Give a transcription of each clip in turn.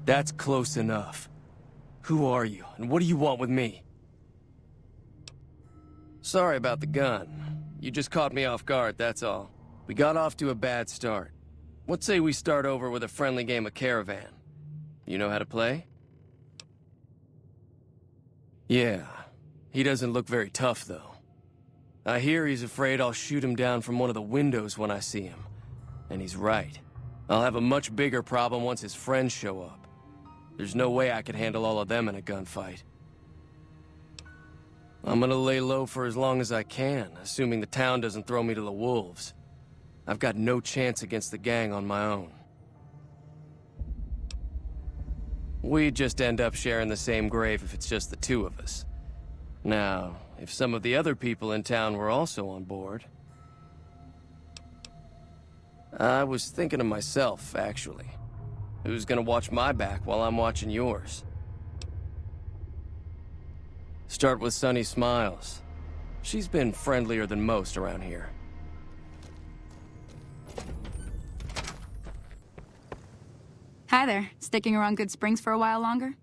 That's close enough. Who are you, and what do you want with me? Sorry about the gun. You just caught me off guard, that's all. We got off to a bad start. What say we start over with a friendly game of Caravan? You know how to play? Yeah. He doesn't look very tough, though. I hear he's afraid I'll shoot him down from one of the windows when I see him. And he's right. I'll have a much bigger problem once his friends show up. There's no way I could handle all of them in a gunfight. I'm gonna lay low for as long as I can, assuming the town doesn't throw me to the wolves. I've got no chance against the gang on my own. We'd just end up sharing the same grave if it's just the two of us. Now, if some of the other people in town were also on board... I was thinking of myself, actually. Who's gonna watch my back while I'm watching yours? Start with Sunny Smiles. She's been friendlier than most around here. Hi there. Sticking around Good Springs for a while longer?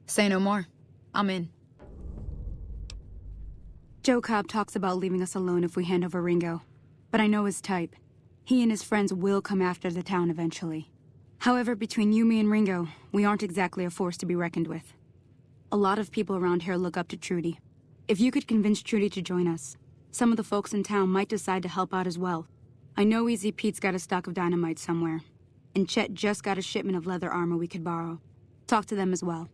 Say no more. I'm in. Joe Cobb talks about leaving us alone if we hand over Ringo. But I know his type. He and his friends will come after the town eventually. However, between you, me, and Ringo, we aren't exactly a force to be reckoned with. A lot of people around here look up to Trudy. If you could convince Trudy to join us, some of the folks in town might decide to help out as well. I know Easy Pete's got a stock of dynamite somewhere, and Chet just got a shipment of leather armor we could borrow. Talk to them as well.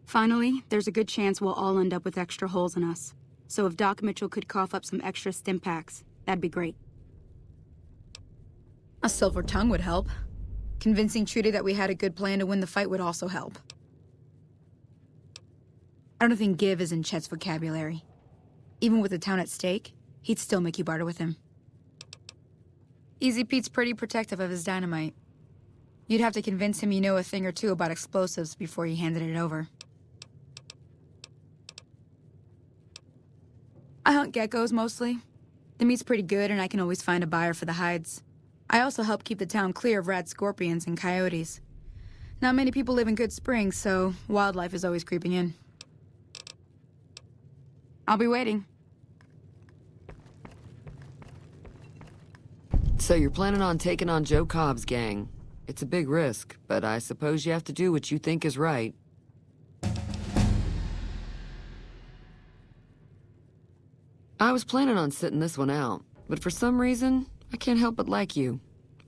Finally, there's a good chance we'll all end up with extra holes in us. So if Doc Mitchell could cough up some extra stim packs, that'd be great. A silver tongue would help. Convincing Trudy that we had a good plan to win the fight would also help. I don't think give is in Chet's vocabulary. Even with the town at stake, he'd still make you barter with him. Easy Pete's pretty protective of his dynamite. You'd have to convince him you know a thing or two about explosives before you handed it over. I hunt geckos mostly. The meat's pretty good and I can always find a buyer for the hides. I also help keep the town clear of rat scorpions and coyotes. Not many people live in Good Springs, so wildlife is always creeping in. I'll be waiting. So you're planning on taking on Joe Cobb's gang. It's a big risk, but I suppose you have to do what you think is right. I was planning on sitting this one out, but for some reason, I can't help but like you.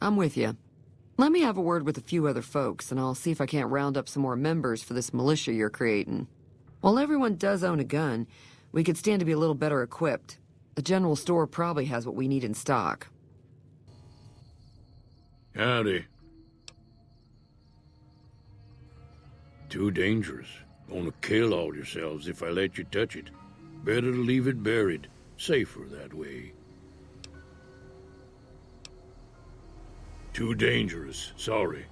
I'm with you. Let me have a word with a few other folks, and I'll see if I can't round up some more members for this militia you're creating. While everyone does own a gun, we could stand to be a little better equipped. The general store probably has what we need in stock. Howdy. Too dangerous. Gonna kill all yourselves if I let you touch it. Better to leave it buried. Safer that way. Too dangerous, sorry.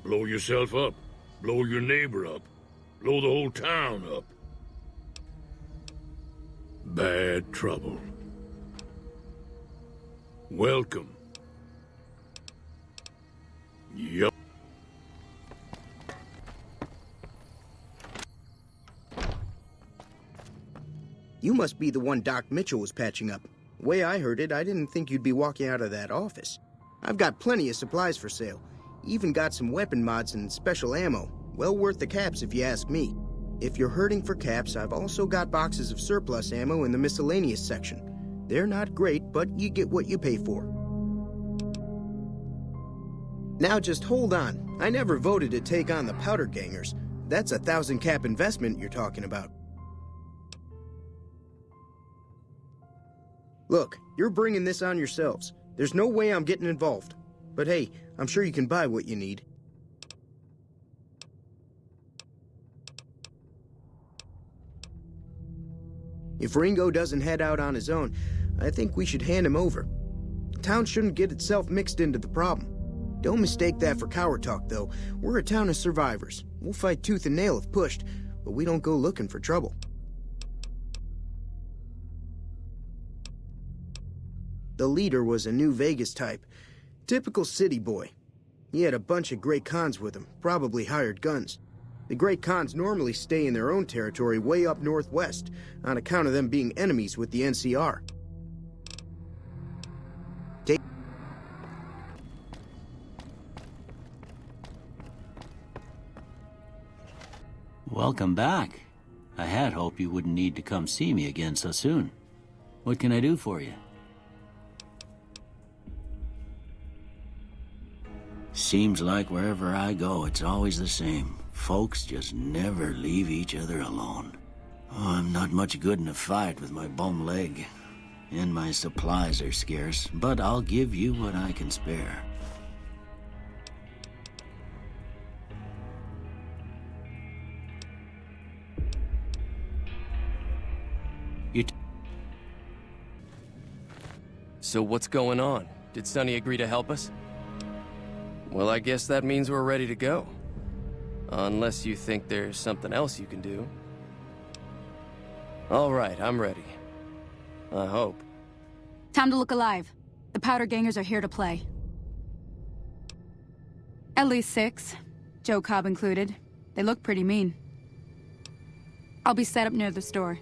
Blow yourself up. Blow your neighbor up. Blow the whole town up. Bad trouble. Welcome. Yup. You must be the one Doc Mitchell was patching up. The way I heard it, I didn't think you'd be walking out of that office. I've got plenty of supplies for sale. Even got some weapon mods and special ammo. Well worth the caps if you ask me. If you're hurting for caps, I've also got boxes of surplus ammo in the miscellaneous section. They're not great, but you get what you pay for. Now just hold on. I never voted to take on the powder gangers. That's a 1,000 cap investment you're talking about. Look, you're bringing this on yourselves. There's no way I'm getting involved. But hey, I'm sure you can buy what you need. If Ringo doesn't head out on his own, I think we should hand him over. The town shouldn't get itself mixed into the problem. Don't mistake that for coward talk, though. We're a town of survivors. We'll fight tooth and nail if pushed, but we don't go looking for trouble. The leader was a New Vegas type. Typical city boy. He had a bunch of Great Khans with him, probably hired guns. The Great Khans normally stay in their own territory way up northwest, on account of them being enemies with the NCR. Welcome back. I had hoped you wouldn't need to come see me again so soon. What can I do for you? Seems like wherever I go, it's always the same. Folks just never leave each other alone. Oh, I'm not much good in a fight with my bum leg. And my supplies are scarce, but I'll give you what I can spare. So what's going on? Did Sonny agree to help us? Well, I guess that means we're ready to go. Unless you think there's something else you can do. All right, I'm ready. I hope. Time to look alive. The Powder Gangers are here to play. At least 6, Joe Cobb included. They look pretty mean. I'll be set up near the store.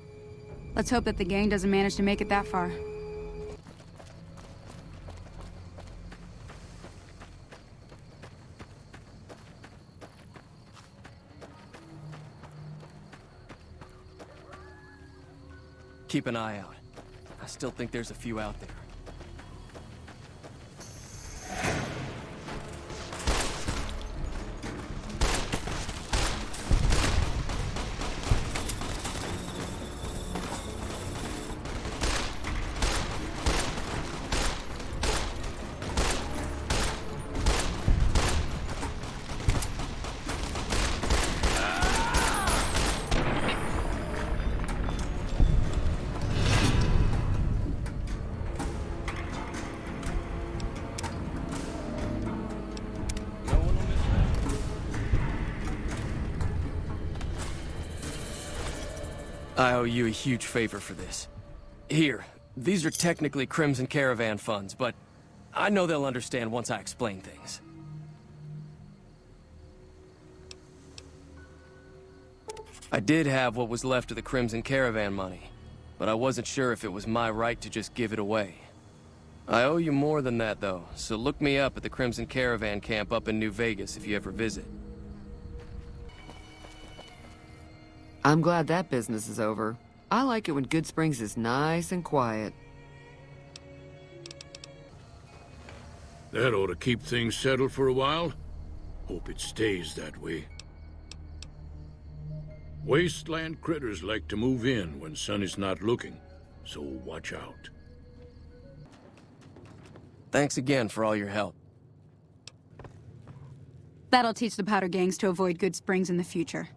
Let's hope that the gang doesn't manage to make it that far. Keep an eye out. I still think there's a few out there. I owe you a huge favor for this. Here, these are technically Crimson Caravan funds, but I know they'll understand once I explain things. I did have what was left of the Crimson Caravan money, but I wasn't sure if it was my right to just give it away. I owe you more than that, though, so look me up at the Crimson Caravan camp up in New Vegas if you ever visit. I'm glad that business is over. I like it when Good Springs is nice and quiet. That ought to keep things settled for a while. Hope it stays that way. Wasteland critters like to move in when Sonny's not looking, so watch out. Thanks again for all your help. That'll teach the Powder Gangs to avoid Good Springs in the future.